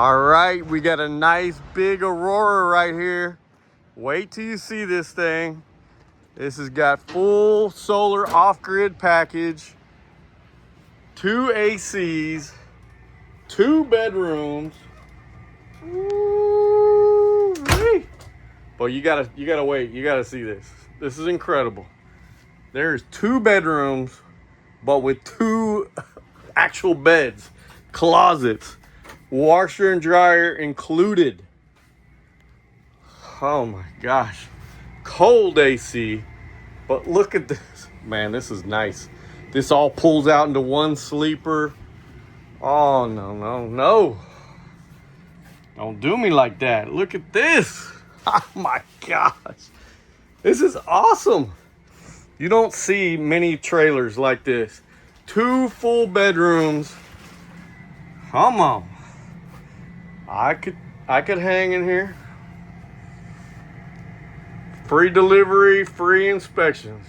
All right, we got a nice big Aurora right here. Wait till you see this thing. This has got full solar off-grid package, 2 ACs, 2 bedrooms. Woo-wee. But you gotta wait. You gotta see this. This is incredible. There's 2 bedrooms, but with 2 actual beds, closets, washer and dryer included. Oh my gosh. Cold AC. But look at this. Man, this is nice. This all pulls out into one sleeper. Oh, no, no, no. Don't do me like that. Look at this. Oh my gosh. This is awesome. You don't see many trailers like this. 2 full bedrooms. Come on. I could hang in here. Free delivery, free inspections.